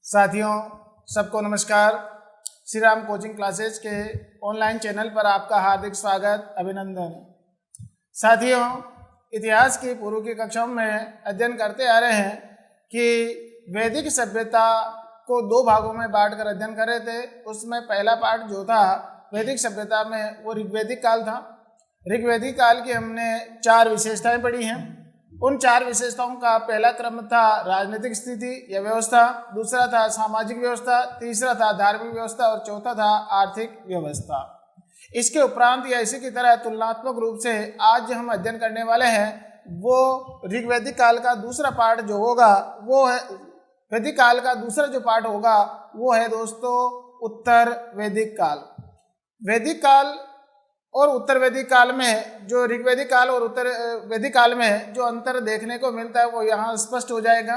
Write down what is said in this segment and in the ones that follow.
साथियों, सबको नमस्कार। श्री राम कोचिंग क्लासेस के ऑनलाइन चैनल पर आपका हार्दिक स्वागत, अभिनंदन। साथियों, इतिहास की पूर्व की कक्षाओं में अध्ययन करते आ रहे हैं कि वैदिक सभ्यता को दो भागों में बांटकर अध्ययन कर रहे थे। उसमें पहला पार्ट जो था वैदिक सभ्यता में, वो ऋग्वैदिक काल था। ऋग्वैदिक काल की हमने 4 विशेषताएं पढ़ी हैं। उन 4 विशेषताओं का पहला क्रम था राजनीतिक स्थिति या व्यवस्था, दूसरा था सामाजिक व्यवस्था, तीसरा था धार्मिक व्यवस्था और चौथा था आर्थिक व्यवस्था। इसके उपरांत या इसी की तरह तुलनात्मक रूप से आज हम अध्ययन करने वाले हैं वो ऋग्वैदिक काल का दूसरा पार्ट जो होगा वो है वैदिक काल का दूसरा जो पार्ट होगा वो है दोस्तों उत्तर वैदिक काल। वैदिक काल और उत्तर वैदिक काल में जो ऋग्वैदिक काल और उत्तर वैदिक काल में जो अंतर देखने को मिलता है वो यहाँ स्पष्ट हो जाएगा,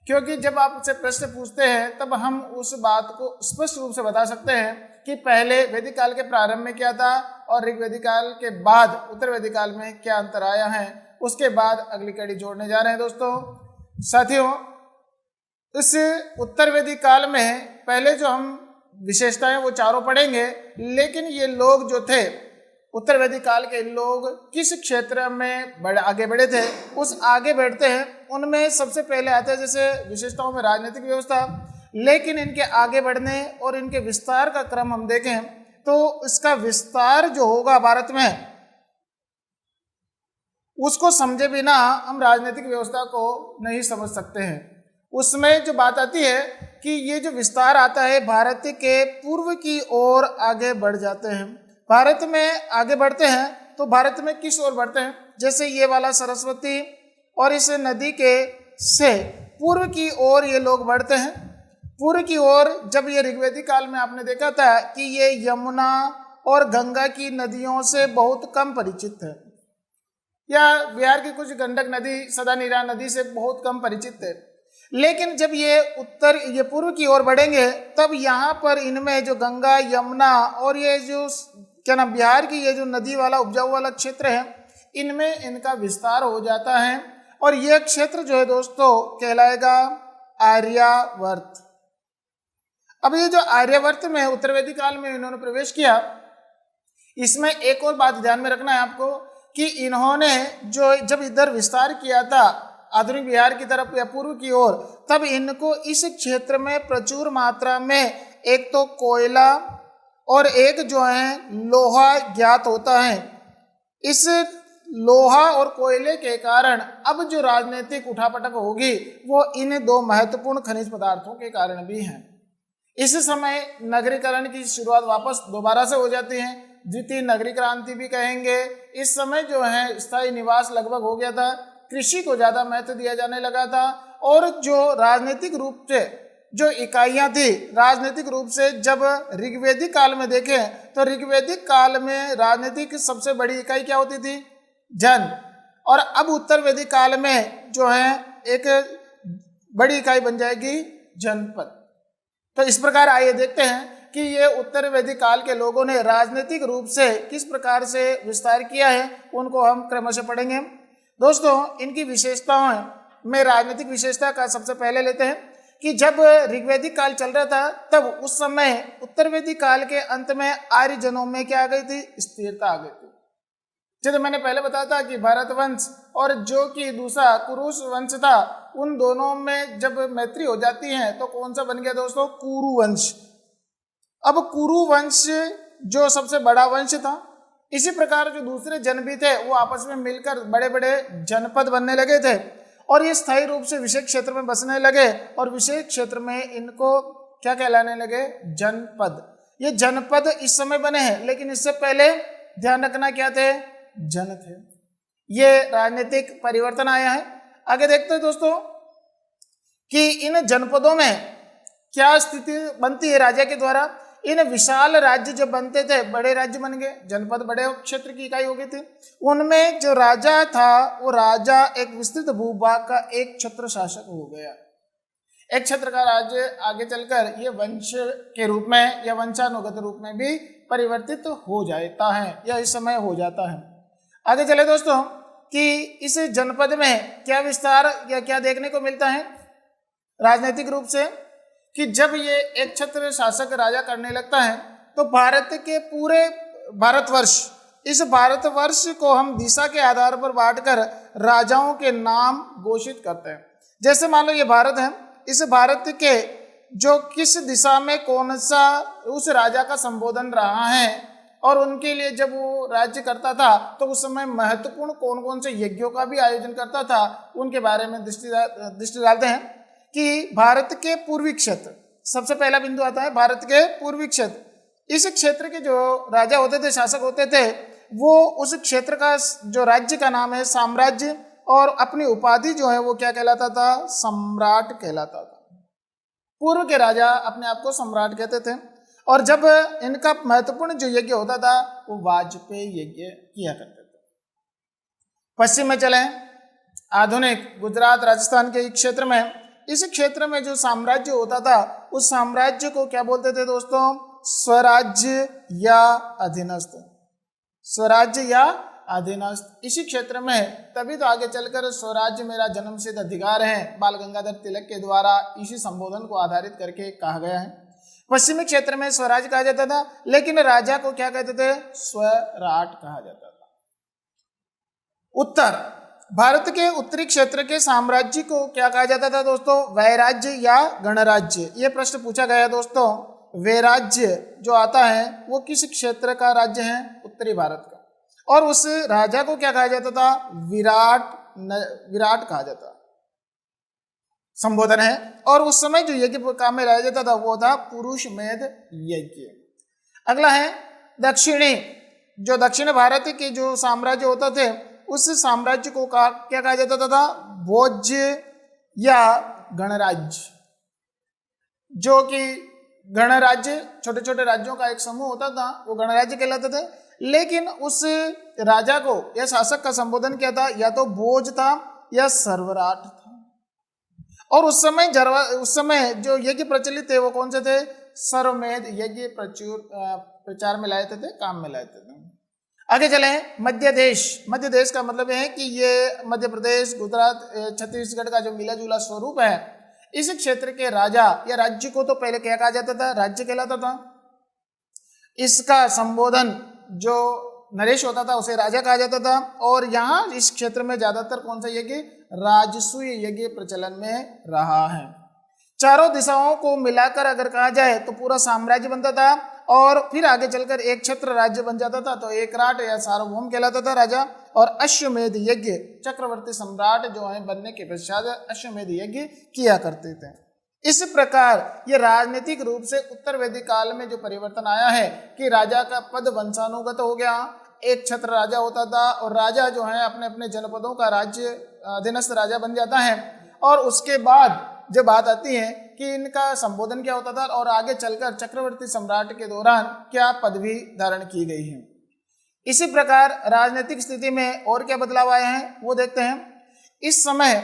क्योंकि जब आपसे प्रश्न पूछते हैं तब हम उस बात को स्पष्ट रूप से बता सकते हैं कि पहले वैदिक काल के प्रारंभ में क्या था और ऋग्वैदिक काल के बाद उत्तर वैदिक काल में क्या अंतर आया है। उसके बाद अगली कड़ी जोड़ने जा रहे हैं दोस्तों। साथियों, इस उत्तर वैदिक काल में पहले जो हम विशेषताएं वो चारों पढ़ेंगे, लेकिन ये लोग जो थे उत्तर वैदिक काल के लोग किस क्षेत्र में आगे बढ़े थे, उस आगे बढ़ते हैं उनमें सबसे पहले आता है जैसे विशेषताओं में राजनीतिक व्यवस्था। लेकिन इनके आगे बढ़ने और इनके विस्तार का क्रम हम देखें तो इसका विस्तार जो होगा भारत में, उसको समझे बिना हम राजनीतिक व्यवस्था को नहीं समझ सकते हैं। उसमें जो बात आती है कि ये जो विस्तार आता है भारत के पूर्व की ओर आगे बढ़ जाते हैं। भारत में आगे बढ़ते हैं तो भारत में किस ओर बढ़ते हैं, जैसे ये वाला सरस्वती और इस नदी के से पूर्व की ओर ये लोग बढ़ते हैं। पूर्व की ओर जब ये ऋग्वैदिक काल में आपने देखा था कि ये यमुना और गंगा की नदियों से बहुत कम परिचित है, या बिहार की कुछ गंडक नदी, सदानीरा नदी से बहुत कम परिचित है। लेकिन जब ये पूर्व की ओर बढ़ेंगे तब यहाँ पर इनमें जो गंगा, यमुना और ये जो बिहार की ये जो नदी वाला उपजाऊ वाला क्षेत्र है, इनमें इनका विस्तार हो जाता है और यह क्षेत्र जो है दोस्तों कहलाएगा आर्यावर्त। अब ये जो आर्यावर्त में उत्तर वैदिक काल में इन्होंने प्रवेश किया, इसमें एक और बात ध्यान में रखना है आपको कि इन्होंने जो जब इधर विस्तार किया था आधुनिक बिहार की तरफ या पूर्व की ओर, तब इनको इस क्षेत्र में प्रचुर मात्रा में एक तो कोयला और एक जो है लोहा ज्ञात होता है। इस लोहा और कोयले के कारण अब जो राजनीतिक उठापटक होगी वो इन 2 महत्वपूर्ण खनिज पदार्थों के कारण भी है। इस समय नगरीकरण की शुरुआत वापस दोबारा से हो जाती है, द्वितीय नगरी क्रांति भी कहेंगे। इस समय जो है स्थायी निवास लगभग हो गया था, कृषि को ज़्यादा महत्व दिया जाने लगा था और जो राजनीतिक रूप से जो इकाइयाँ थी, राजनीतिक रूप से जब ऋग्वैदिक काल में देखें तो ऋग्वैदिक काल में राजनीतिक सबसे बड़ी इकाई क्या होती थी? जन। और अब उत्तर वैदिक काल में जो है एक बड़ी इकाई बन जाएगी जनपद। तो इस प्रकार आइए देखते हैं कि ये उत्तर वैदिक काल के लोगों ने राजनीतिक रूप से किस प्रकार से विस्तार किया है, उनको हम क्रमशः पढ़ेंगे। दोस्तों, इनकी विशेषताओं में राजनीतिक विशेषता का सबसे पहले लेते हैं कि जब ऋग्वैदिक काल चल रहा था तब उस समय उत्तर वैदिक काल के अंत में आर्यजनों में क्या आ गई थी? स्थिरता आ गई थी। जैसे मैंने पहले बताया था कि भारत वंश और जो कि दूसरा कुरुश वंश था, उन दोनों में जब मैत्री हो जाती है तो कौन सा बन गया दोस्तों? कुरु वंश। अब कुरु वंश जो सबसे बड़ा वंश था, इसी प्रकार जो दूसरे जन भी थे वो आपस में मिलकर बड़े बड़े जनपद बनने लगे थे और ये स्थायी रूप से विशेष क्षेत्र में बसने लगे और विशेष क्षेत्र में इनको क्या कहलाने लगे? जनपद। ये जनपद इस समय बने हैं, लेकिन इससे पहले ध्यान रखना क्या थे? जन थे। ये राजनीतिक परिवर्तन आया है। आगे देखते हैं दोस्तों कि इन जनपदों में क्या स्थिति बनती है राजा के द्वारा। इन विशाल राज्य जो बनते थे, बड़े राज्य बन गए, जनपद बड़े क्षेत्र की इकाई हो गई थी। उनमें जो राजा था वो राजा एक विस्तृत भूभाग का एक छत्र शासक हो गया। एक छत्र का राज्य आगे चलकर ये वंश के रूप में या वंशानुगत रूप में भी परिवर्तित हो जाता है या इस समय हो जाता है। आगे चले दोस्तों कि इस जनपद में क्या विस्तार या क्या देखने को मिलता है राजनीतिक रूप से, कि जब ये एक छत्र शासक राजा करने लगता है तो भारत के पूरे भारतवर्ष, इस भारतवर्ष को हम दिशा के आधार पर बांटकर राजाओं के नाम घोषित करते हैं। जैसे मान लो ये भारत है, इस भारत के जो किस दिशा में कौन सा उस राजा का संबोधन रहा है और उनके लिए जब वो राज्य करता था तो उस समय महत्वपूर्ण कौन कौन से यज्ञों का भी आयोजन करता था, उनके बारे में दृष्टि डालते हैं कि भारत के पूर्वी क्षेत्र, सबसे पहला बिंदु आता है भारत के पूर्वी क्षेत्र। इस क्षेत्र के जो राजा होते थे, शासक होते थे, वो उस क्षेत्र का जो राज्य का नाम है साम्राज्य, और अपनी उपाधि जो है वो क्या कहलाता था, सम्राट कहलाता था। पूर्व के राजा अपने आप को सम्राट कहते थे। और जब इनका महत्वपूर्ण जो यज्ञ होता था वो वाजपेयी यज्ञ किया करते थे। पश्चिम में चले, आधुनिक गुजरात राजस्थान के क्षेत्र में, इस क्षेत्र में जो साम्राज्य होता था उस साम्राज्य को क्या बोलते थे दोस्तों, स्वराज्य या अधीनस्थ। स्वराज्य या अधीनस्थ। इसी क्षेत्र में तभी तो आगे चलकर स्वराज्य मेरा जन्मसिद्ध अधिकार है बाल गंगाधर तिलक के द्वारा इसी संबोधन को आधारित करके कहा गया है। पश्चिमी क्षेत्र में स्वराज्य कहा जाता था, लेकिन राजा को क्या कहते थे, स्वराट कहा जाता था। उत्तर भारत के उत्तरी क्षेत्र के साम्राज्य को क्या कहा जाता था दोस्तों, वैराज्य या गणराज्य। ये प्रश्न पूछा गया दोस्तों। वैराज्य जो आता है वो किस क्षेत्र का राज्य है, उत्तरी भारत का। और उस राजा को क्या कहा जाता था, विराट कहा जाता, संबोधन है। और उस समय जो यज्ञ काम में लाया जाता था वो था पुरुषमेध यज्ञ। अगला है दक्षिणी, जो दक्षिण भारत के जो साम्राज्य होता थे उस साम्राज्य को क्या कहा जाता था, भोज्य या गणराज्य। जो कि गणराज्य छोटे छोटे राज्यों का एक समूह होता था, वो गणराज्य कहलाते थे। लेकिन उस राजा को या शासक का संबोधन क्या था, या तो भोज था या सर्वराट था। और उस समय जो यज्ञ प्रचलित थे वो कौन से थे, सर्वमेध यज्ञ प्रचार में लाए थे, काम में लाए थे। आगे चले, मध्य देश। मध्य देश का मतलब है कि ये मध्य प्रदेश, गुजरात, छत्तीसगढ़ का जो मिला जुला स्वरूप है, इस क्षेत्र के राजा या राज्य को तो पहले क्या कहा जाता था, राज्य कहलाता था। इसका संबोधन जो नरेश होता था उसे राजा कहा जाता था। और यहाँ इस क्षेत्र में ज्यादातर कौन सा यज्ञ, राजसूय यज्ञ प्रचलन में रहा है। चारों दिशाओं को मिलाकर अगर कहा जाए तो पूरा साम्राज्य बनता था, और फिर आगे चलकर एक छत्र राज्य बन जाता था, तो एक राट या सार्वभौम कहलाता था राजा। और अश्वमेध यज्ञ, चक्रवर्ती सम्राट जो है बनने के पश्चात अश्वमेध यज्ञ किया करते थे। इस प्रकार ये राजनीतिक रूप से उत्तर वैदिक काल में जो परिवर्तन आया है कि राजा का पद वंशानुगत हो गया, एक छत्र राजा होता था और राजा जो है अपने अपने जनपदों का राज्य अधीनस्थ राजा बन जाता है। और उसके बाद जब बात आती है कि इनका संबोधन क्या होता था और आगे चलकर चक्रवर्ती सम्राट के दौरान क्या पदवी धारण की गई है। इसी प्रकार राजनीतिक स्थिति में और क्या बदलाव आए हैं वो देखते हैं। इस समय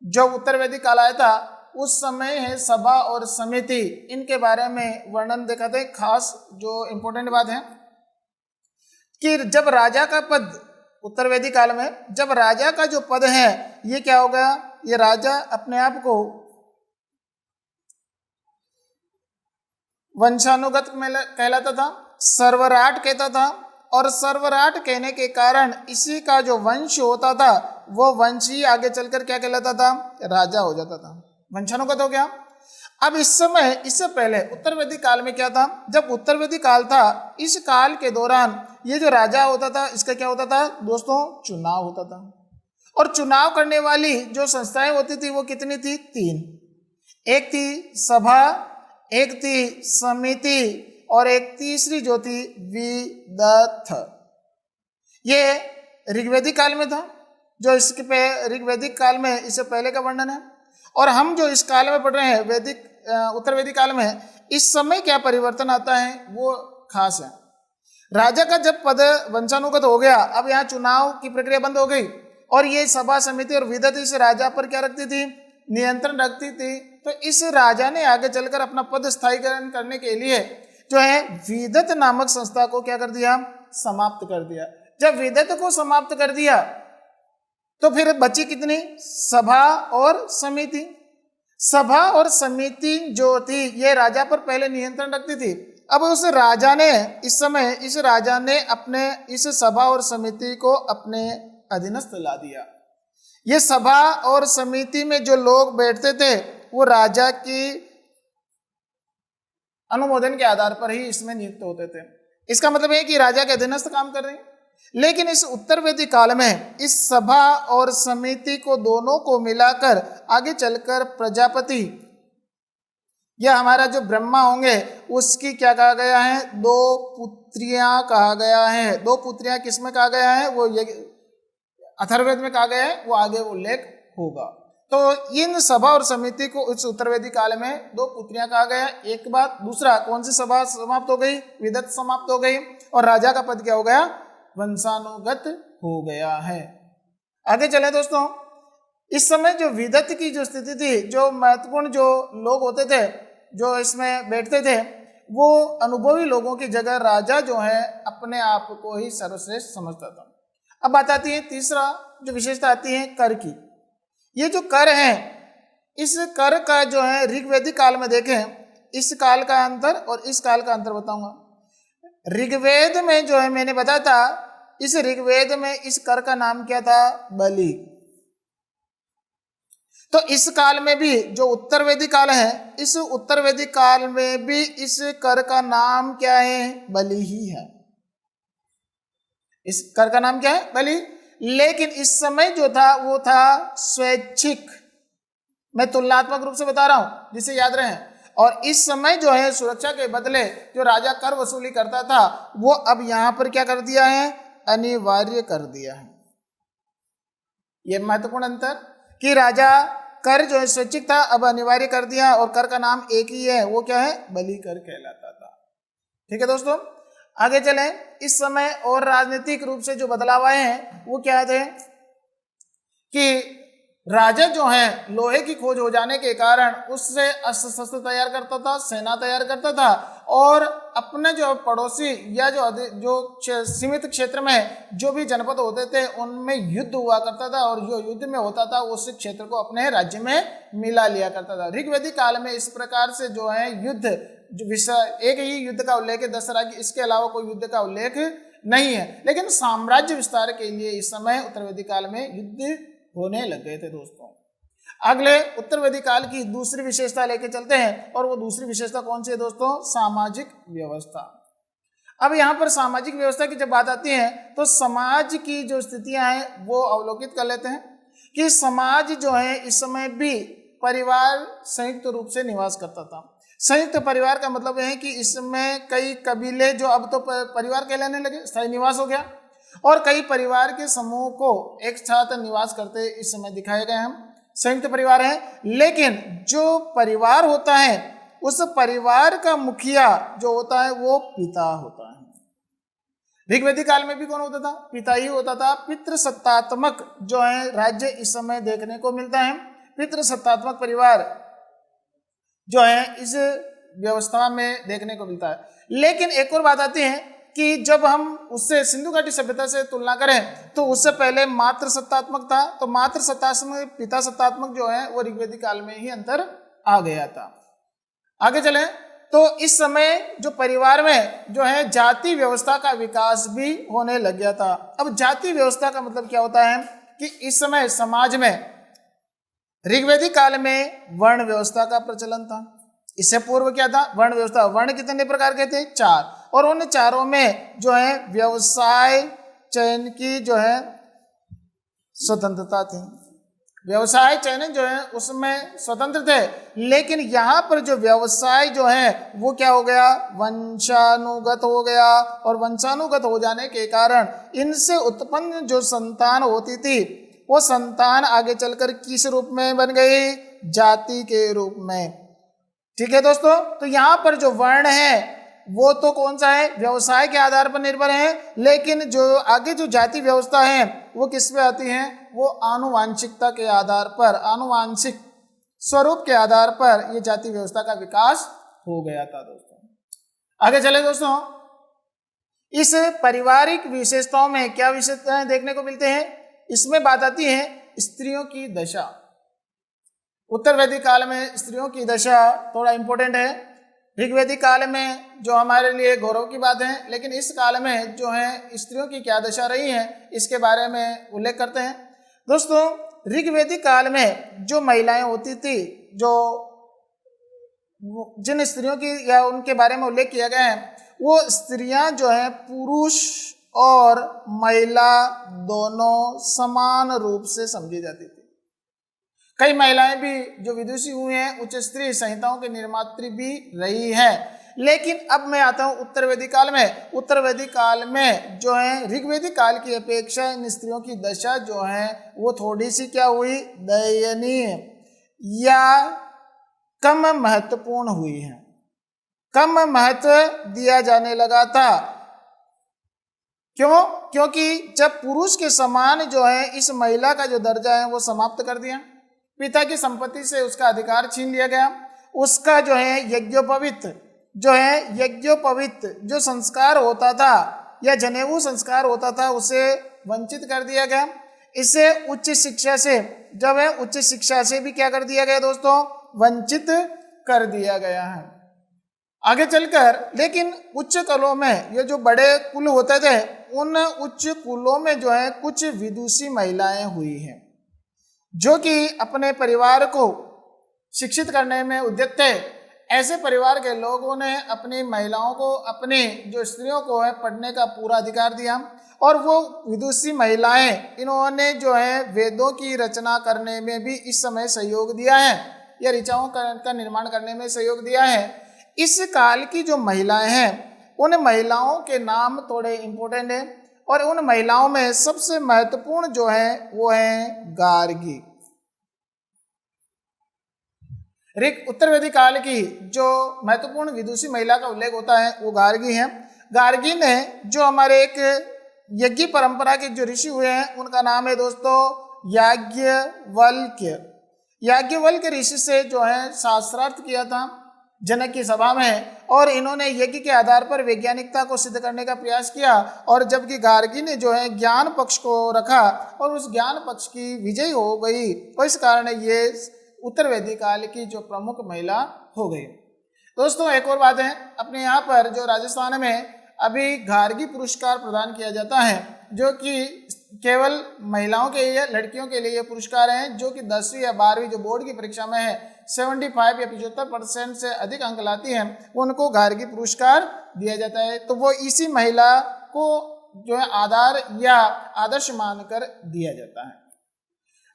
जो उत्तर वैदिक काल आया था उस समय है सभा और समिति, इनके बारे में वर्णन दिखाते हैं। खास जो इंपॉर्टेंट बात है कि जब राजा का पद, उत्तर वैदिक काल में जब राजा का जो पद है ये क्या हो गया, ये राजा अपने आप को वंशानुगत कहलाता था, सर्वराट कहता था। और सर्वराट कहने के कारण इसी का जो वंश होता था वो वंश ही आगे चलकर क्या कहलाता था, राजा हो जाता था, वंशानुगत हो गया। अब इस समय, इससे पहले उत्तर वैदिक काल में क्या था, जब उत्तर वैदिक काल था इस काल के दौरान ये जो राजा होता था इसका क्या होता था दोस्तों, चुनाव होता था। और चुनाव करने वाली जो संस्थाएं होती थी वो कितनी थी, 3। एक थी सभा, एक थी समिति और एक तीसरी जो थी विदथ। ये ऋग्वैदिक काल में था, जो इसके पे ऋग्वैदिक काल में इससे पहले का वर्णन है। और हम जो इस काल में पढ़ रहे हैं वैदिक उत्तर वैदिक काल में, इस समय क्या परिवर्तन आता है वो खास है। राजा का जब पद वंशानुगत हो गया, अब यहाँ चुनाव की प्रक्रिया बंद हो गई और ये सभा समिति और विदत इस राजा पर क्या रखती थी, नियंत्रण रखती थी। तो इस राजा ने आगे चलकर अपना पद स्थायीकरण करने के लिए जो है विदत नामक संस्था को क्या कर दिया, समाप्त कर दिया। जब विदत को समाप्त कर दिया तो फिर बची कितनी, सभा और समिति। सभा और समिति जो थी ये राजा पर पहले नियंत्रण रखती थी। अब उस राजा ने इस समय इस राजा ने अपने इस सभा और समिति को अपने अधीनस्थ ला दिया। ये सभा और समिति में जो लोग बैठते थे वो राजा की अनुमोदन के आधार पर ही इसमें नियुक्त होते थे। इसका मतलब है कि राजा के अधीनस्थ काम कर रहे हैं। लेकिन इस उत्तर वैदिक काल में इस सभा और समिति को दोनों को मिलाकर आगे चलकर प्रजापति या हमारा जो ब्रह्मा होंगे उसकी क्या कहा गया है, दो पुत्रियां कहा गया है। दो पुत्रियां किसमें कहा गया है, वो ये अथर्ववेद में कहा गया है, वो आगे उल्लेख होगा। तो इन सभा और समिति को इस उत्तरवेदी काल में दो पुत्रियां कहा गया। एक बात, दूसरा कौन सी सभा समाप्त हो गई, विदत समाप्त हो गई और राजा का पद क्या हो गया, वंशानुगत हो गया है। आगे चले दोस्तों, इस समय जो विदत की जो स्थिति थी, जो महत्वपूर्ण जो लोग होते थे जो इसमें बैठते थे, वो अनुभवी लोगों की जगह राजा जो है अपने आप को ही सर्वश्रेष्ठ समझता था। अब बात आती है तीसरा जो विशेषता आती है कर की। ये जो कर है, इस कर का जो है ऋग्वैदिक काल में देखें, इस काल का अंतर और इस काल का अंतर बताऊंगा। ऋग्वेद में जो है मैंने बताया था, इस ऋग्वेद में इस कर का नाम क्या था, बलि। तो इस काल में भी जो उत्तर वैदिक काल है, इस उत्तर वैदिक काल में भी इस कर का नाम क्या है, बलि ही है। इस कर का नाम क्या है, बलि। लेकिन इस समय जो था वो था स्वैच्छिक, मैं तुलनात्मक रूप से बता रहा हूं जिसे याद रहे। और इस समय जो है सुरक्षा के बदले जो राजा कर वसूली करता था वो अब यहां पर क्या कर दिया है, अनिवार्य कर दिया है। यह महत्वपूर्ण अंतर कि राजा कर जो है स्वैच्छिक था, अब अनिवार्य कर दिया और कर का नाम एक ही है, वो क्या है, बलि कर कहलाता था। ठीक है दोस्तों, आगे चलें। इस समय और राजनीतिक रूप से जो बदलाव आए हैं वो क्या थे कि राजा जो है लोहे की खोज हो जाने के कारण उससे अस्त्र शस्त्र तैयार करता था, सेना तैयार करता था और अपने जो पड़ोसी या जो सीमित क्षेत्र में जो भी जनपद होते थे उनमें युद्ध हुआ करता था और जो युद्ध में होता था उस क्षेत्र को अपने राज्य में मिला लिया करता था। ऋग्वैदिक काल में इस प्रकार से जो है युद्ध एक ही युद्ध का उल्लेख है दशहरा की, इसके अलावा कोई युद्ध का उल्लेख नहीं है। लेकिन साम्राज्य विस्तार के लिए इस समय उत्तर वैदिक काल में युद्ध होने लग गए थे दोस्तों। अगले उत्तर वैदिक काल की दूसरी विशेषता लेके चलते हैं और वो दूसरी विशेषता कौन सी है दोस्तों, सामाजिक व्यवस्था। अब यहाँ पर सामाजिक व्यवस्था की जब बात आती है तो समाज की जो स्थितियां हैं वो अवलोकित कर लेते हैं कि समाज जो है इस समय भी परिवार संयुक्त रूप से निवास करता था। संयुक्त परिवार का मतलब है कि इसमें कई कबीले जो अब तो परिवार कहलाने लगे, स्थायी निवास हो गया, और कई परिवार के समूह को एक साथ निवास करते इस समय दिखाए गए हम संयुक्त परिवार है। लेकिन जो परिवार होता है उस परिवार का मुखिया जो होता है वो पिता होता है। ऋग्वैदिक काल में भी कौन होता था, पिता ही होता था। पितृसत्तात्मक जो है राज्य इस समय देखने को मिलता है। पितृसत्तात्मक परिवार जो है इस व्यवस्था में देखने को मिलता है। लेकिन एक और बात आती है कि जब हम उससे सिंधु घाटी सभ्यता से तुलना करें तो उससे पहले मातृ सत्तात्मक था, तो मातृ सत्तात्मक पिता सत्तात्मक जो है वो ऋग्वैदिक काल में ही अंतर आ गया था। आगे चलें तो इस समय जो परिवार में जो है जाति व्यवस्था का विकास भी होने लग गया था। अब जाति व्यवस्था का मतलब क्या होता है कि इस समय समाज में ऋग्वैदिक काल में वर्ण व्यवस्था का प्रचलन था। इससे पूर्व क्या था, वर्ण व्यवस्था। वर्ण कितने प्रकार के थे, 4, और उन चारों में जो है व्यवसाय चयन की जो है स्वतंत्रता थी। व्यवसाय चयन जो है उसमें स्वतंत्र थे। लेकिन यहाँ पर जो व्यवसाय जो है वो क्या हो गया, वंशानुगत हो गया, और वंशानुगत हो जाने के कारण इनसे उत्पन्न जो संतान होती थी वो संतान आगे चलकर किस रूप में बन गई, जाति के रूप में। ठीक है दोस्तों, तो यहाँ पर जो वर्ण है वो तो कौन सा है, व्यवसाय के आधार पर निर्भर है। लेकिन जो आगे जो जाति व्यवस्था है वो किस पे आती है, वो आनुवांशिकता के आधार पर, आनुवांशिक स्वरूप के आधार पर ये जाति व्यवस्था का विकास हो गया था दोस्तों। आगे चले दोस्तों, इस पारिवारिक विशेषताओं में क्या विशेषताएं देखने को मिलते हैं, इसमें बात आती है स्त्रियों की दशा। उत्तर वैदिक काल में स्त्रियों की दशा थोड़ा इम्पोर्टेंट है। ऋग्वैदिक काल में जो हमारे लिए गौरव की बात है, लेकिन इस काल में जो है स्त्रियों की क्या दशा रही है इसके बारे में उल्लेख करते हैं। दोस्तों, ऋग्वैदिक काल में जो महिलाएं होती थी, जो जिन स्त्रियों की या उनके बारे में उल्लेख किया गया है, वो स्त्रियां जो है पुरुष और महिला दोनों समान रूप से समझी जाती थी। कई महिलाएं भी जो विदुषी हुई हैं उच्च स्त्री संहिताओं के निर्मात्री भी रही है। लेकिन अब मैं आता हूं उत्तर वैदिक काल में। उत्तर वैदिक काल में जो है ऋग्वैदिक काल की अपेक्षा इन स्त्रियों की दशा जो है वो थोड़ी सी क्या हुई, दयनीय या कम महत्वपूर्ण हुई है। कम महत्व दिया जाने लगा था। क्यों? क्योंकि जब पुरुष के समान जो है इस महिला का जो दर्जा है वो समाप्त कर दिया, पिता की संपत्ति से उसका अधिकार छीन लिया गया, उसका जो है यज्ञोपवीत जो संस्कार होता था या जनेऊ संस्कार होता था उसे वंचित कर दिया गया। इसे उच्च शिक्षा से जब है उच्च शिक्षा से भी क्या कर दिया गया दोस्तों, वंचित कर दिया गया है। आगे चलकर लेकिन उच्च कुलों में ये जो बड़े कुल होते थे उन उच्च कुलों में जो है कुछ विदुषी महिलाएं हुई हैं जो कि अपने परिवार को शिक्षित करने में उद्यत थे। ऐसे परिवार के लोगों ने अपनी महिलाओं को, अपनी जो स्त्रियों को है पढ़ने का पूरा अधिकार दिया और वो विदुषी महिलाएं इन्होंने जो है वेदों की रचना करने में भी इस समय सहयोग दिया है या ऋचाओं का निर्माण करने में सहयोग दिया है। इस काल की जो महिलाएं हैं उन महिलाओं के नाम थोड़े इंपॉर्टेंट हैं और उन महिलाओं में सबसे महत्वपूर्ण जो है वो है गार्गी। उत्तर वैदिक काल की जो महत्वपूर्ण विदुषी महिला का उल्लेख होता है वो गार्गी है। गार्गी ने जो हमारे एक यज्ञ परंपरा के जो ऋषि हुए हैं उनका नाम है दोस्तों याज्ञवल्क्य। याज्ञवल्क्य ऋषि से जो है शास्त्रार्थ किया था जनक की सभा में और इन्होंने यज्ञ के आधार पर वैज्ञानिकता को सिद्ध करने का प्रयास किया। और जबकि गार्गी ने जो है ज्ञान पक्ष को रखा और उस ज्ञान पक्ष की विजयी हो गई, तो इस कारण ये उत्तर वैदिक काल की जो प्रमुख महिला हो गई। दोस्तों, एक और बात है, अपने यहाँ पर जो राजस्थान में अभी गार्गी पुरस्कार प्रदान किया जाता है जो कि केवल महिलाओं के लिए, लड़कियों के लिए पुरस्कार हैं जो कि 10वीं या 12वीं जो बोर्ड की परीक्षा में है 75 या 75% से अधिक अंक लाती हैं, उनको गार्गी पुरस्कार दिया जाता है। तो वो इसी महिला को जो है आधार या आदर्श मानकर दिया जाता है।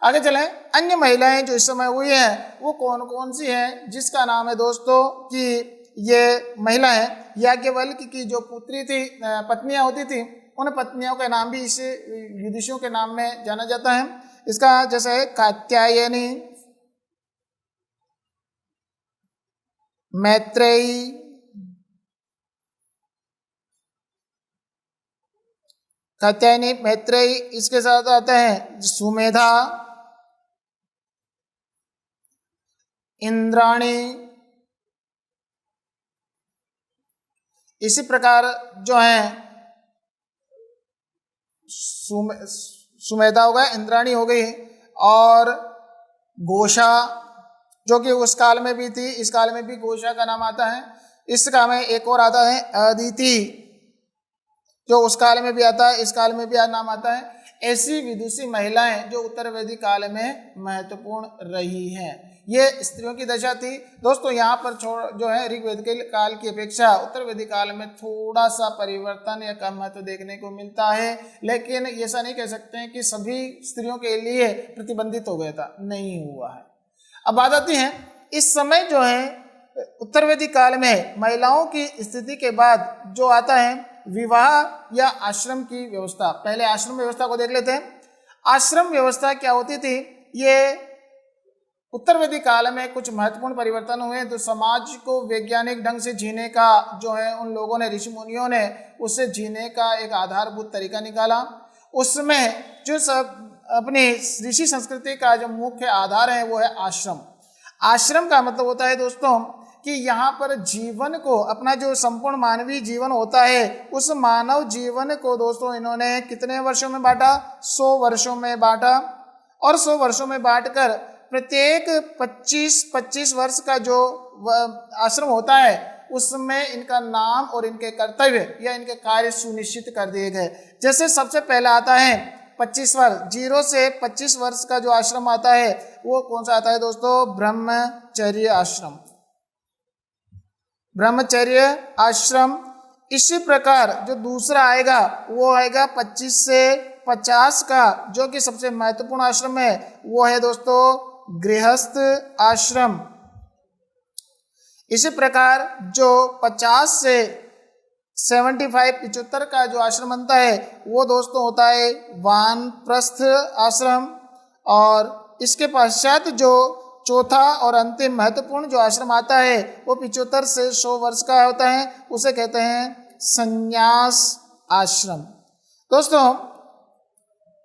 आगे चलें, अन्य महिलाएं जो इस समय हुई हैं वो कौन कौन सी हैं, जिसका नाम है दोस्तों कि ये महिला है याज्ञवल्क्य की जो पुत्री थी, पत्नियां होती थी, उन पत्नियों के नाम भी इस विदुषियों के नाम में जाना जाता है। इसका जैसे है कात्यायनी, मैत्रेयी, कात्यायनी, मैत्रेयी, इसके साथ आते हैं सुमेधा, इंद्राणी। इसी प्रकार जो है सुमेधा हो गया, इंद्राणी हो गई और घोषा जो कि उस काल में भी थी, इस काल में भी घोषा का नाम आता है। इस काल में एक और आता है अदिति जो उस काल में भी आता है, इस काल में भी नाम आता है। ऐसी विदुषी महिलाएं जो उत्तर वैदिक काल में महत्वपूर्ण रही हैं, ये स्त्रियों की दशा थी। दोस्तों, यहाँ पर जो है ऋग्वैदिक काल की अपेक्षा उत्तर वैदिक काल में थोड़ा सा परिवर्तन या कम महत्व देखने को मिलता है, लेकिन ऐसा नहीं कह सकते हैं कि सभी स्त्रियों के लिए प्रतिबंधित हो गया था, नहीं हुआ है। अब बात आती है इस समय जो है उत्तर वैदिक काल में महिलाओं की स्थिति के बाद जो आता है विवाह या आश्रम की व्यवस्था। पहले आश्रम व्यवस्था को देख लेते हैं। आश्रम व्यवस्था क्या होती थी, ये उत्तर वैदिक काल में कुछ महत्वपूर्ण परिवर्तन हुए। तो समाज को वैज्ञानिक ढंग से जीने का जो है उन लोगों ने, ऋषि मुनियों ने उससे जीने का एक आधारभूत तरीका निकाला। उसमें जो सब अपनी ऋषि संस्कृति का जो मुख्य आधार है वो है आश्रम। आश्रम का मतलब होता है दोस्तों कि यहाँ पर जीवन को, अपना जो संपूर्ण मानवीय जीवन होता है उस मानव जीवन को दोस्तों इन्होंने कितने वर्षों में बांटा, 100 वर्षों में बांटा। और 100 वर्षों में बांटकर प्रत्येक 25-25 वर्ष का जो आश्रम होता है उसमें इनका नाम और इनके कर्तव्य या इनके कार्य सुनिश्चित कर दिए गए। जैसे सबसे पहला आता है 25 वर्ष, 0 से 25 वर्ष का जो आश्रम आता है वो कौन सा आता है दोस्तों? ब्रह्मचर्य आश्रम, ब्रह्मचर्य आश्रम। इसी प्रकार जो दूसरा आएगा वो आएगा 25 से 50 का, जो कि सबसे महत्वपूर्ण आश्रम है, वो है दोस्तों गृहस्थ आश्रम। इसी प्रकार जो 50 से 75 का जो आश्रम बनता है वो दोस्तों होता है वानप्रस्थ आश्रम। और इसके पश्चात जो चौथा और अंतिम महत्वपूर्ण जो आश्रम आता है वो 75 से 100 वर्ष का होता है, उसे कहते हैं संन्यास आश्रम। दोस्तों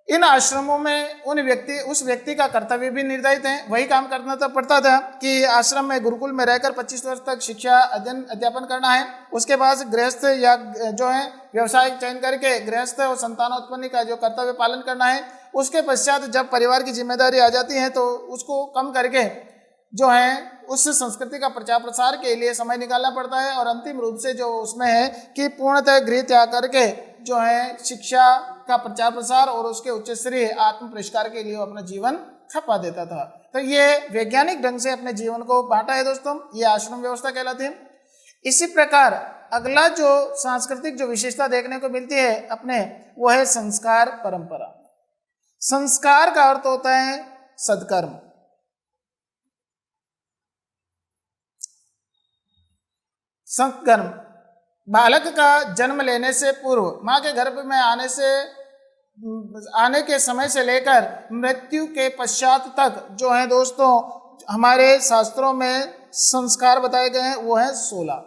इन आश्रमों में उस व्यक्ति का कर्तव्य भी निर्धारित है। वही काम करना तो पड़ता था कि आश्रम में गुरुकुल में रहकर 25 वर्ष तक शिक्षा अध्यापन करना है। उसके बाद गृहस्थ या जो है व्यवसाय चयन करके गृहस्थ और संतानोत्पत्ति का जो कर्तव्य पालन करना है। उसके पश्चात जब परिवार की जिम्मेदारी आ जाती है तो उसको कम करके जो है उस संस्कृति का प्रचार प्रसार के लिए समय निकालना पड़ता है। और अंतिम रूप से जो उसमें है कि पूर्णतः गृह त्याग करके जो है शिक्षा का प्रचार प्रसार और उसके उच्च स्तरीय आत्म परिष्कार के लिए अपना जीवन खपा देता था। तो ये वैज्ञानिक ढंग से अपने जीवन को बांटा है दोस्तों, ये आश्रम व्यवस्था कहलाती है। इसी प्रकार अगला जो सांस्कृतिक जो विशेषता देखने को मिलती है अपने, वो है संस्कार परंपरा। संस्कार का अर्थ होता है सद्कर्म। सत्कर्म बालक का जन्म लेने से पूर्व, माँ के गर्भ में आने के समय से लेकर मृत्यु के पश्चात तक जो है दोस्तों हमारे शास्त्रों में संस्कार बताए गए हैं वो है 16।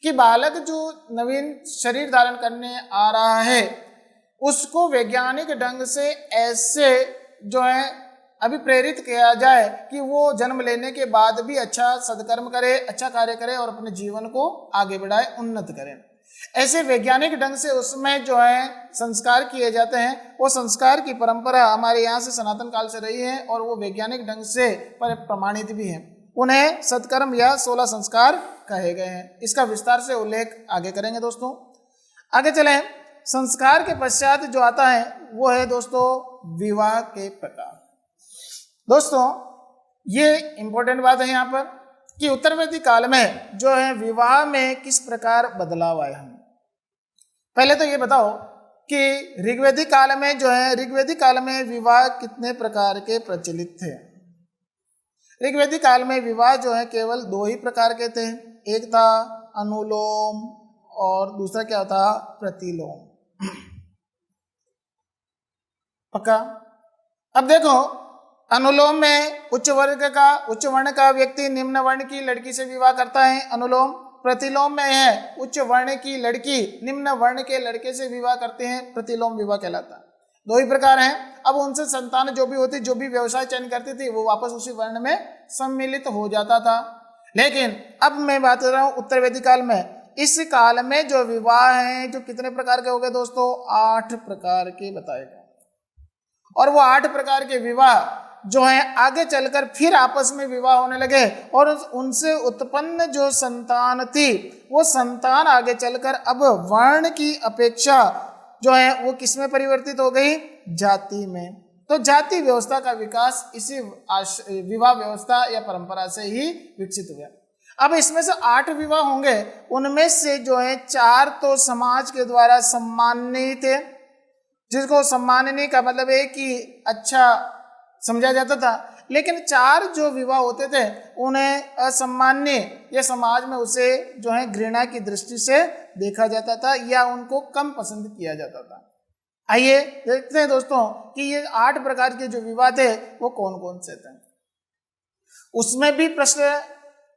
कि बालक जो नवीन शरीर धारण करने आ रहा है उसको वैज्ञानिक ढंग से ऐसे जो है अभिप्रेरित किया जाए कि वो जन्म लेने के बाद भी अच्छा सद्कर्म करे, अच्छा कार्य करे और अपने जीवन को आगे बढ़ाए, उन्नत करे। ऐसे वैज्ञानिक ढंग से उसमें जो है संस्कार किए जाते हैं। वो संस्कार की परंपरा हमारे यहाँ से सनातन काल से रही है और वो वैज्ञानिक ढंग से प्रमाणित भी है। उन्हें सत्कर्म या 16 संस्कार कहे गए हैं। इसका विस्तार से उल्लेख आगे करेंगे दोस्तों। आगे चलें। संस्कार के पश्चात जो आता है वो है दोस्तों विवाह के प्रकार। दोस्तों ये इंपॉर्टेंट बात है यहाँ पर कि उत्तर वैदिक काल में जो है विवाह में किस प्रकार बदलाव आए हैं। पहले तो ये बताओ कि ऋग्वैदिक काल में जो है ऋग्वैदिक काल में विवाह कितने प्रकार के प्रचलित थे। ऋग्वैदिक काल में विवाह जो है केवल 2 ही प्रकार के थे। एक था अनुलोम और दूसरा क्या था? प्रतिलोम। पक्का? अब देखो अनुलोम में उच्च वर्ण का व्यक्ति निम्न वर्ण की लड़की से विवाह करता है, अनुलोम। प्रतिलोम में है उच्च वर्ण की लड़की निम्न वर्ण के लड़के से विवाह करते हैं, प्रतिलोम विवाह कहलाता है। 2 ही प्रकार हैं। अब उनसे संतान जो भी होती, जो भी व्यवसाय चयन करती थी, वो वापस उसी वर्ण में सम्मिलित हो जाता था। लेकिन अब मैं बात कर रहा हूँ उत्तर वैदिक काल में। इस काल में जो विवाह हैं जो कितने प्रकार के हो गए दोस्तों? 8 प्रकार के बताए गए। और वो 8 प्रकार के विवाह जो है आगे चलकर फिर आपस में विवाह होने लगे और उनसे उत्पन्न जो संतान थी वो संतान आगे चलकर अब वर्ण की अपेक्षा जो है वो किस में परिवर्तित हो गई? जाति में। तो जाति व्यवस्था का विकास इसी विवाह व्यवस्था या परंपरा से ही विकसित हुआ। अब इसमें से 8 विवाह होंगे, उनमें से जो है 4 तो समाज के द्वारा सम्माननीय थे, जिसको सम्माननीय का मतलब है कि अच्छा समझा जाता था। लेकिन 4 जो विवाह होते थे उन्हें असम्माननीय या समाज में उसे जो है घृणा की दृष्टि से देखा जाता था या उनको कम पसंद किया जाता था। आइए देखते हैं दोस्तों कि ये 8 प्रकार के जो विवाह थे वो कौन कौन से थे। उसमें भी प्रश्न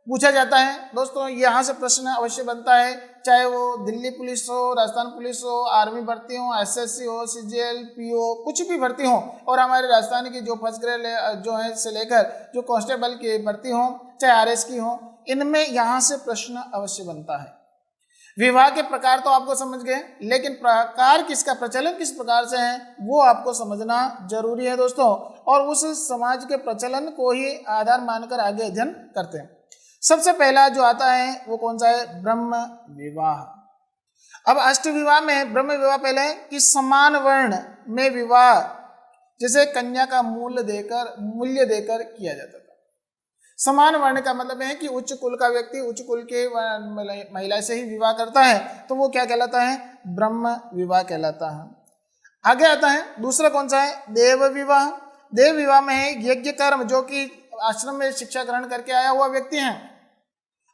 पूछा जाता है दोस्तों। यहाँ से प्रश्न अवश्य बनता है, चाहे वो दिल्ली पुलिस हो, राजस्थान पुलिस हो, आर्मी भर्ती हो, एसएससी हो, सीजीएल, पीओ, कुछ भी भर्ती हो, और हमारे राजस्थान की जो फर्स्ट ग्रेड जो है से लेकर जो कांस्टेबल की भर्ती हो, चाहे आरएस की हो, इनमें यहाँ से प्रश्न अवश्य बनता है। विवाह के प्रकार तो आपको समझ गए, लेकिन प्रकार किसका, प्रचलन किस प्रकार से है वो आपको समझना जरूरी है दोस्तों, और उस समाज के प्रचलन को ही आधार मानकर आगे अध्ययन करते हैं। सबसे पहला जो आता है वो कौन सा है, ब्रह्म विवाह। अब अष्ट विवाह में ब्रह्म विवाह पहले है कि समान वर्ण में विवाह जैसे कन्या का मूल्य देकर किया जाता था। समान वर्ण का मतलब है कि उच्च कुल का व्यक्ति उच्च कुल के महिला से ही विवाह करता है तो वो क्या कहलाता है, ब्रह्म विवाह कहलाता है। आगे आता है दूसरा कौन सा है, देव विवाह। देव विवाह में है यज्ञ कर्म, जो कि आश्रम में शिक्षा ग्रहण करके आया हुआ व्यक्ति है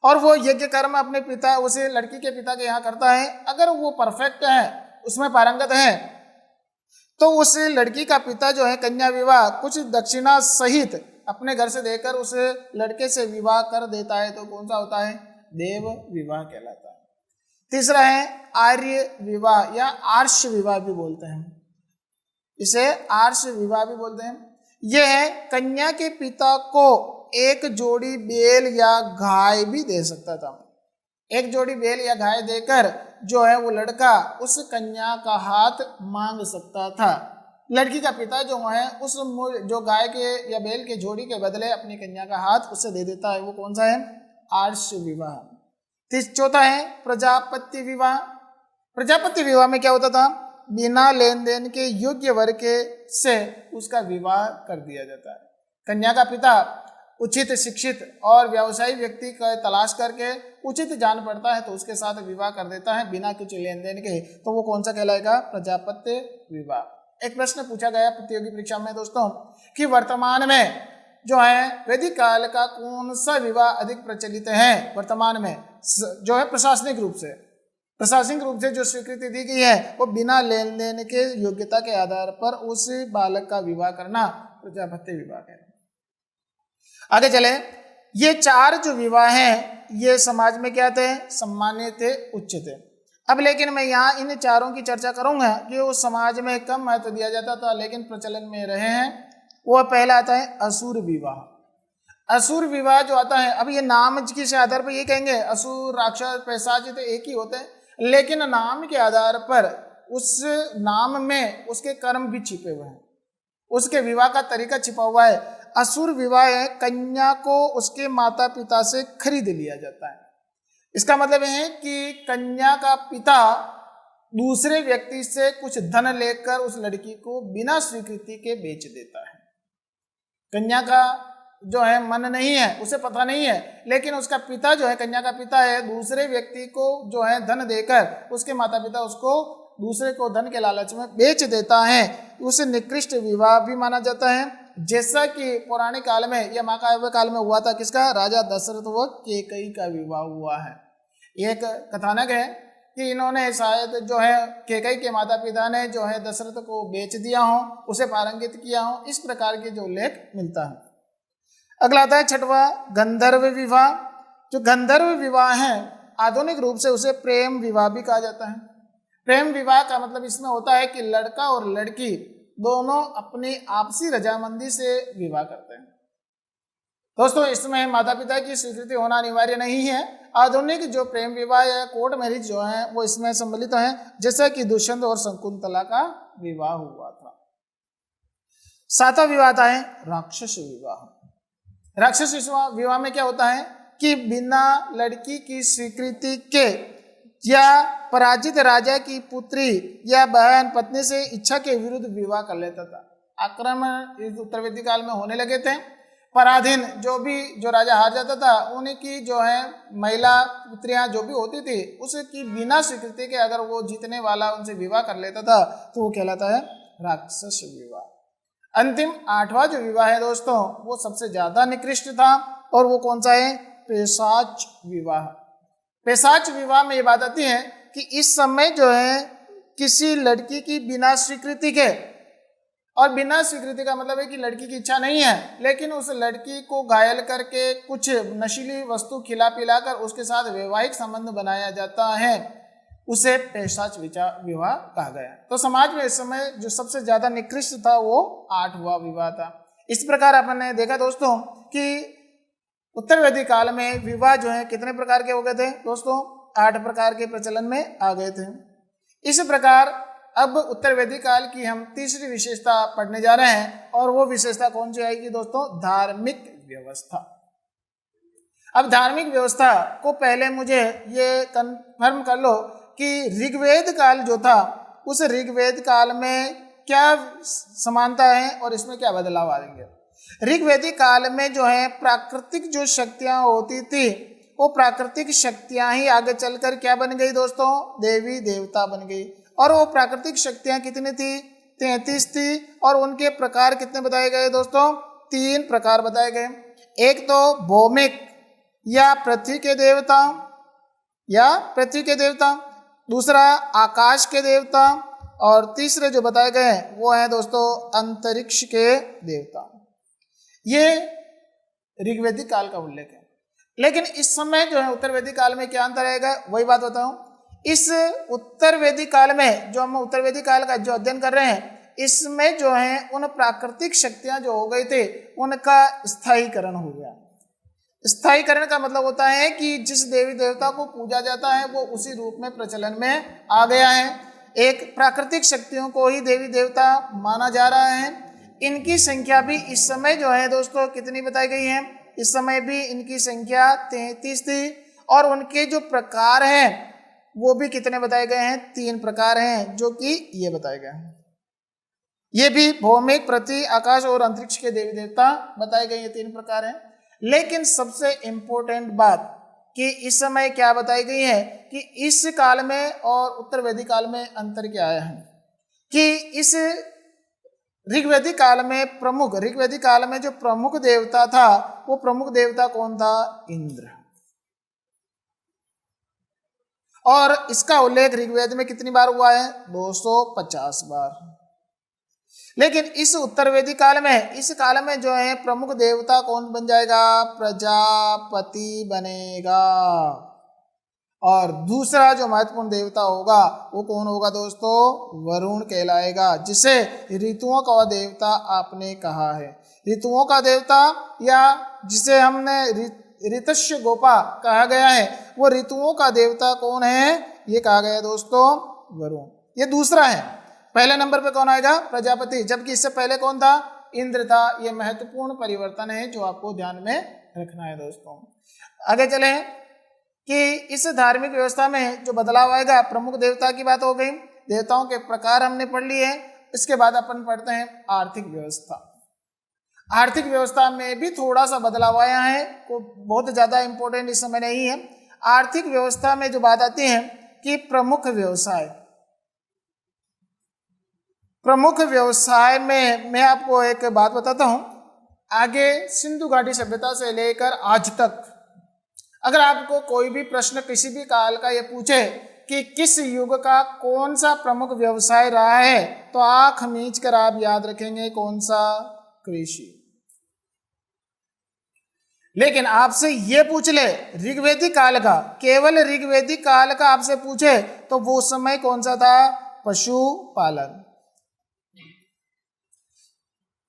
और वो यज्ञ कर्म अपने पिता, उसे लड़की के पिता के यहाँ करता है। अगर वो परफेक्ट है, उसमें पारंगत है, तो उस लड़की का पिता जो है कन्या विवाह कुछ दक्षिणा सहित अपने घर से देकर उस लड़के से विवाह कर देता है, तो कौन सा होता है, देव विवाह कहलाता है। तीसरा है आर्य विवाह या आर्ष विवाह भी बोलते हैं, इसे आर्ष विवाह भी बोलते हैं। यह है कन्या के पिता को एक जोड़ी बेल या गाय भी दे सकता था। एक जोड़ी बेल या गाय देकर जो है वो लड़का उस कन्या का हाथ मांग सकता था। लड़की का पिता जो है उस जो गाय के या बेल के जोड़ी के बदले अपनी कन्या का हाथ उससे दे देता है, वो कौन सा है, आर्ष विवाह। चौथा है प्रजापत्य विवाह। प्रजापत्य विवाह में क्या होता था, बिना लेन देन के योग्य वर्ग के से उसका विवाह कर दिया जाता है। कन्या का पिता उचित शिक्षित और व्यवसायी व्यक्ति का तलाश करके उचित जान पड़ता है तो उसके साथ विवाह कर देता है बिना कुछ लेन देन के, तो वो कौन सा कहलाएगा, प्रजापत्य विवाह। एक प्रश्न पूछा गया प्रतियोगी परीक्षा में दोस्तों कि वर्तमान में जो है वैदिक काल का कौन सा विवाह अधिक प्रचलित है। वर्तमान में जो है प्रशासनिक रूप से जो स्वीकृति दी गई है वो बिना लेन देन के योग्यता के आधार पर उस बालक का विवाह करना प्रजापत्य विवाह है। आगे चले, ये चार जो विवाह हैं ये समाज में क्या थे, सम्मान्य थे, उच्च थे। अब लेकिन मैं यहाँ इन चारों की चर्चा करूंगा कि वो समाज में कम महत्व दिया जाता था लेकिन प्रचलन में रहे हैं। वो पहला आता है असुर विवाह। असुर विवाह जो आता है, अब ये नाम के आधार पर ये कहेंगे असुर राक्षस पैशाच तो एक ही होते हैं, लेकिन नाम के आधार पर उस नाम में उसके कर्म भी छिपे हुए हैं, उसके विवाह का तरीका छिपा हुआ है। असुर विवाह है कन्या को उसके माता पिता से खरीद लिया जाता है। इसका मतलब है कि कन्या का पिता दूसरे व्यक्ति से कुछ धन लेकर उस लड़की को बिना स्वीकृति के बेच देता है। कन्या का जो है मन नहीं है, उसे पता नहीं है, लेकिन उसका पिता जो है, कन्या का पिता है, दूसरे व्यक्ति को जो है धन देकर उसके माता पिता उसको दूसरे को धन के लालच में बेच देता है। उसे निकृष्ट विवाह भी माना जाता है, जैसा कि पौराणिक काल में या महाकाव्य काल में हुआ था। किसका, राजा दशरथ व कैकेयी का विवाह हुआ है। एक कथानक है कि इन्होंने शायद जो है कैकेयी के माता पिता ने जो है दशरथ को बेच दिया हो, उसे पारंगित किया हो, इस प्रकार के जो उल्लेख मिलता है। अगला आता है छठवां गंधर्व विवाह। जो गंधर्व विवाह है आधुनिक रूप से उसे प्रेम विवाह भी कहा जाता है। प्रेम विवाह का मतलब इसमें होता है कि लड़का और लड़की दोनों अपनी आपसी रजामंदी से विवाह करते हैं। दोस्तों इसमें माता पिता की स्वीकृति होना अनिवार्य नहीं है। आधुनिक जो प्रेम विवाह या कोर्ट मैरिज जो है वो इसमें सम्मिलित है, जैसा कि दुष्यंत और शकुंतला का विवाह हुआ था। सातवां विवाह आता है राक्षस विवाह। राक्षस विवाह में क्या होता है कि बिना लड़की की स्वीकृति के या पराजित राजा की पुत्री या बहन पत्नी से इच्छा के विरुद्ध विवाह कर लेता था। आक्रमण इस उत्तर वैदिक काल में होने लगे थे। पराधीन जो राजा हार जाता था उनकी जो है महिला पुत्रियां जो भी होती थी उसकी बिना स्वीकृति के अगर वो जीतने वाला उनसे विवाह कर लेता था तो वो कहलाता है राक्षस विवाह। अंतिम आठवां जो विवाह है दोस्तों वो सबसे ज्यादा निकृष्ट था और वो कौन सा है, पैशाच विवाह। पैशाच विवाह में ये बात आती है कि इस समय जो है किसी लड़की की बिना स्वीकृति के, और बिना स्वीकृति का मतलब है कि लड़की की इच्छा नहीं है लेकिन उस लड़की को घायल करके कुछ नशीली वस्तु खिला पिलाकर उसके साथ वैवाहिक संबंध बनाया जाता है, उसे पैशाच विवाह कहा गया। तो समाज में इस समय जो सबसे ज्यादा निकृष्ट था वो आठवां विवाह था। इस प्रकार अपन ने देखा दोस्तों कि उत्तर वैदिक काल में विवाह जो है कितने प्रकार के हो गए थे दोस्तों, 8 प्रकार के प्रचलन में आ गए थे। इस प्रकार अब उत्तर वैदिक काल की हम तीसरी विशेषता पढ़ने जा रहे हैं और वो विशेषता कौन सी आएगी दोस्तों? धार्मिक व्यवस्था। अब धार्मिक व्यवस्था को पहले मुझे ये कन्फर्म कर लो कि ऋग्वेद काल जो था उस ऋग्वेद काल में क्या समानता है और इसमें क्या बदलाव आएंगे। ऋग्वेदिक काल में जो है प्राकृतिक जो शक्तियाँ होती थी वो प्राकृतिक शक्तियाँ ही आगे चलकर क्या बन गई दोस्तों? देवी देवता बन गई। और वो प्राकृतिक शक्तियाँ कितनी थी? 33 थी। और उनके प्रकार कितने बताए गए दोस्तों? 3 प्रकार बताए गए। एक तो भौमिक या पृथ्वी के देवता, दूसरा आकाश के देवता और तीसरे जो बताए गए हैं वो है दोस्तों अंतरिक्ष के देवता। ये ऋग्वेदिक काल का उल्लेख है। लेकिन इस समय जो है उत्तर वैदिक काल में क्या अंतर आएगा वही बात बताऊं। इस उत्तर वैदिक काल में जो हम उत्तर वैदिक काल का जो अध्ययन कर रहे हैं इसमें जो है उन प्राकृतिक शक्तियां जो हो गई थे उनका स्थायीकरण हो गया। स्थायीकरण का मतलब होता है कि जिस देवी देवता को पूजा जाता है वो उसी रूप में प्रचलन में आ गया है। एक प्राकृतिक शक्तियों को ही देवी देवता माना जा रहा है। इनकी संख्या भी इस समय जो है दोस्तों कितनी बताई गई है? इस समय भी इनकी संख्या 33 थी। और उनके जो प्रकार हैं वो भी कितने बताए गए हैं? 3 प्रकार हैं जो कि ये बताए गए हैं। ये भी भौमिक, पृथ्वी, आकाश और अंतरिक्ष के देवी देवता बताए गए, ये 3 प्रकार हैं। लेकिन सबसे इम्पोर्टेंट बात कि इस समय क्या बताई गई है कि इस काल में और उत्तर वैदिक काल में अंतर क्या आया है कि इस ऋग्वेदिक काल में जो प्रमुख देवता था वो प्रमुख देवता कौन था? इंद्र। और इसका उल्लेख ऋग्वेद में कितनी बार हुआ है? 250 बार। लेकिन इस उत्तर वैदिक काल में जो है प्रमुख देवता कौन बन जाएगा? प्रजापति बनेगा। और दूसरा जो महत्वपूर्ण देवता होगा वो कौन होगा दोस्तों? वरुण कहलाएगा, जिसे ऋतुओं का देवता आपने कहा है। ऋतुओं का देवता या जिसे हमने ऋतस्य गोपा कहा गया है वो ऋतुओं का देवता कौन है? ये कहा गया दोस्तों वरुण। ये दूसरा है। पहले नंबर पे कौन आएगा? प्रजापति, जबकि इससे पहले कौन था? इंद्र था। ये महत्वपूर्ण परिवर्तन है जो आपको ध्यान में रखना है दोस्तों। आगे चले कि इस धार्मिक व्यवस्था में जो बदलाव आएगा, प्रमुख देवता की बात हो गई, देवताओं के प्रकार हमने पढ़ लिए। इसके बाद अपन पढ़ते हैं आर्थिक व्यवस्था। आर्थिक व्यवस्था में भी थोड़ा सा बदलाव आया है, को बहुत ज़्यादा इम्पोर्टेंट इस समय नहीं है। आर्थिक व्यवस्था में जो बात आती है कि प्रमुख व्यवसाय में मैं आपको एक बात बताता हूँ। आगे सिंधु घाटी सभ्यता से लेकर आज तक अगर आपको कोई भी प्रश्न किसी भी काल का ये पूछे कि किस युग का कौन सा प्रमुख व्यवसाय रहा है तो आंख मीच कर आप याद रखेंगे कौन सा? कृषि। लेकिन आपसे ये पूछ ले ऋग्वेदिक काल का, केवल ऋग्वेदिक काल का आपसे पूछे तो वो समय कौन सा था? पशुपालन।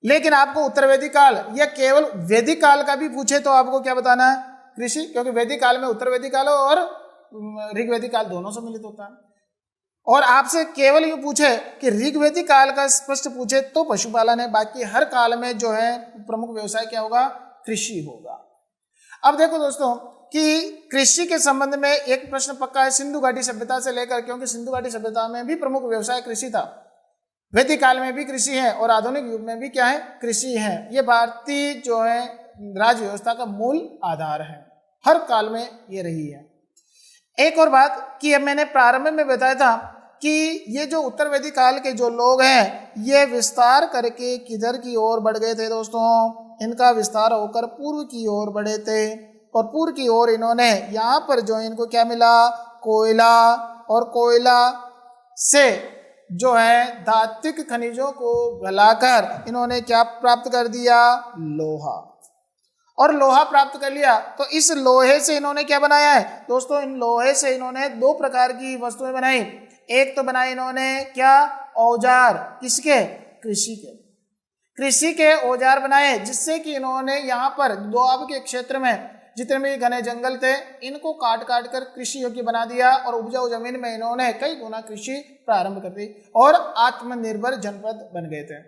लेकिन आपको उत्तर वैदिक काल या केवल वैदिक काल का भी पूछे तो आपको क्या बताना है? कृषि, क्योंकि वैदिक काल में उत्तर वैदिक काल और ऋग्वेदिक काल दोनों सम्मिलित होता है। और आपसे केवल ये पूछे कि ऋग्वेदिक काल का स्पष्ट पूछे तो पशुपालन है, बाकी हर काल में जो है प्रमुख व्यवसाय क्या होगा? कृषि होगा। अब देखो दोस्तों कि कृषि के संबंध में एक प्रश्न पक्का है सिंधु घाटी सभ्यता से लेकर, क्योंकि सिंधु घाटी सभ्यता में भी प्रमुख व्यवसाय कृषि था, वैदिक काल में भी कृषि है और आधुनिक युग में भी क्या है? कृषि है। ये भारतीय जो है राज व्यवस्था का मूल आधार है, हर काल में ये रही है। एक और बात कि अब मैंने प्रारंभ में बताया था कि ये जो उत्तर वैदिक काल के जो लोग हैं ये विस्तार करके किधर की ओर बढ़ गए थे दोस्तों? इनका विस्तार होकर पूर्व की ओर बढ़े थे। और पूर्व की ओर इन्होंने यहाँ पर जो इनको क्या मिला? कोयला। और कोयला से जो है धात्विक खनिजों को गलाकर इन्होंने क्या प्राप्त कर दिया? लोहा। और लोहा प्राप्त कर लिया तो इस लोहे से इन्होंने क्या बनाया है दोस्तों? इन लोहे से इन्होंने 2 प्रकार की वस्तुएं बनाई। एक तो बनाई इन्होंने क्या? औजार। किसके? कृषि के। कृषि के औजार बनाए, जिससे कि इन्होंने यहाँ पर दोआब के क्षेत्र में जितने भी घने जंगल थे इनको काट काट कर कृषि योग्य बना दिया और उपजाऊ जमीन में इन्होंने कई गुना कृषि प्रारंभ कर दी और आत्मनिर्भर जनपद बन गए थे।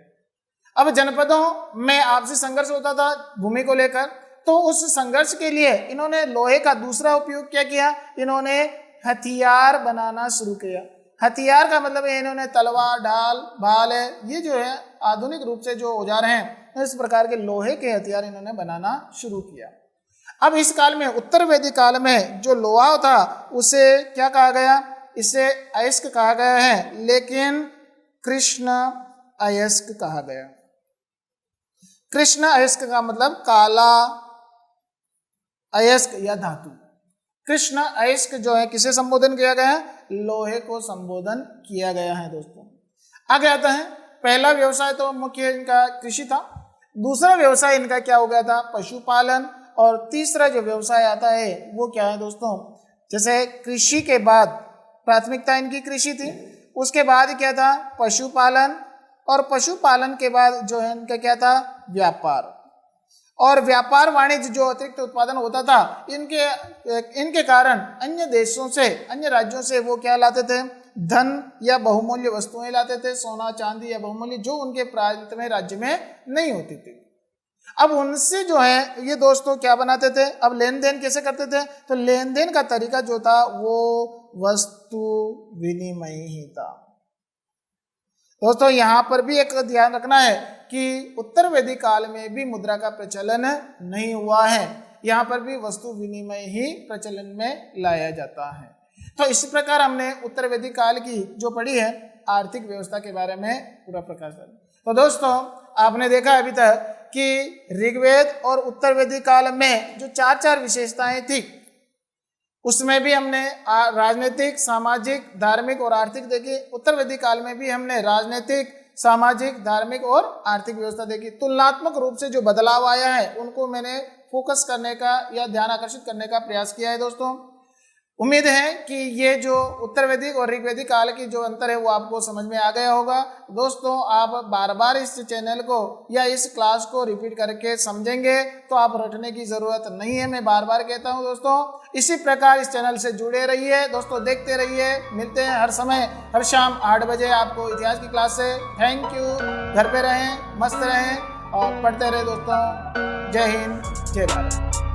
अब जनपदों में आपसी संघर्ष होता था भूमि को लेकर, तो उस संघर्ष के लिए इन्होंने लोहे का दूसरा उपयोग क्या किया, इन्होंने हथियार बनाना शुरू किया। हथियार का मतलब है इन्होंने तलवार, ढाल, भाल है, ये जो है आधुनिक रूप से जो औजार हैं इस प्रकार के लोहे के हथियार इन्होंने बनाना शुरू किया। अब इस काल में उत्तर वैदिक काल में जो लोहा था उसे क्या कहा गया, इसे अयस्क कहा गया है, लेकिन कृष्ण अयस्क कहा गया। कृष्ण अयस्क का मतलब काला अयस्क या धातु। कृष्ण अयस्क जो है किसे संबोधन किया गया है, लोहे को संबोधन किया गया है। दोस्तों आगे आता है, पहला व्यवसाय तो मुख्य इनका कृषि था, दूसरा व्यवसाय इनका क्या हो गया था, पशुपालन, और तीसरा जो व्यवसाय आता है वो क्या है दोस्तों, जैसे कृषि के बाद प्राथमिकता इनकी कृषि थी, उसके बाद क्या था पशुपालन, और पशुपालन के बाद जो है इनका क्या था व्यापार, और व्यापार वाणिज्य जो अतिरिक्त उत्पादन होता था इनके कारण अन्य देशों से, अन्य राज्यों से वो क्या लाते थे, धन या बहुमूल्य वस्तुएं लाते थे, सोना चांदी या बहुमूल्य, जो उनके प्रांत में राज्य में नहीं होती थी। अब उनसे जो है ये दोस्तों क्या बनाते थे, अब लेन देन कैसे करते थे, तो लेन देन का तरीका जो था वो वस्तु विनिमय ही था। दोस्तों यहाँ पर भी एक ध्यान रखना है कि उत्तर वैदिक काल में भी मुद्रा का प्रचलन नहीं हुआ है, यहाँ पर भी वस्तु विनिमय ही प्रचलन में लाया जाता है। तो इसी प्रकार हमने उत्तर वैदिक काल की जो पढ़ी है आर्थिक व्यवस्था के बारे में पूरा प्रकाश डाला। तो दोस्तों आपने देखा अभी तक कि ऋग्वेद और उत्तर वैदिक काल में जो चार चार विशेषताएं थी उसमें भी हमने राजनीतिक, सामाजिक, धार्मिक और आर्थिक देखी। उत्तर वैदिक काल में भी हमने राजनीतिक, सामाजिक, धार्मिक और आर्थिक व्यवस्था देखी। तुलनात्मक रूप से जो बदलाव आया है उनको मैंने फोकस करने का या ध्यान आकर्षित करने का प्रयास किया है। दोस्तों उम्मीद है कि ये जो उत्तर वैदिक और ऋग्वैदिक काल की जो अंतर है वो आपको समझ में आ गया होगा। दोस्तों आप बार बार इस चैनल को या इस क्लास को रिपीट करके समझेंगे तो आप रटने की ज़रूरत नहीं है, मैं बार बार कहता हूँ। दोस्तों इसी प्रकार इस चैनल से जुड़े रहिए, दोस्तों देखते रहिए। मिलते हैं हर समय, हर शाम 8 बजे आपको इतिहास की क्लास से। Thank you. घर पे रहें, मस्त रहें और पढ़ते रहे दोस्तों। जय हिंद, जय भारत।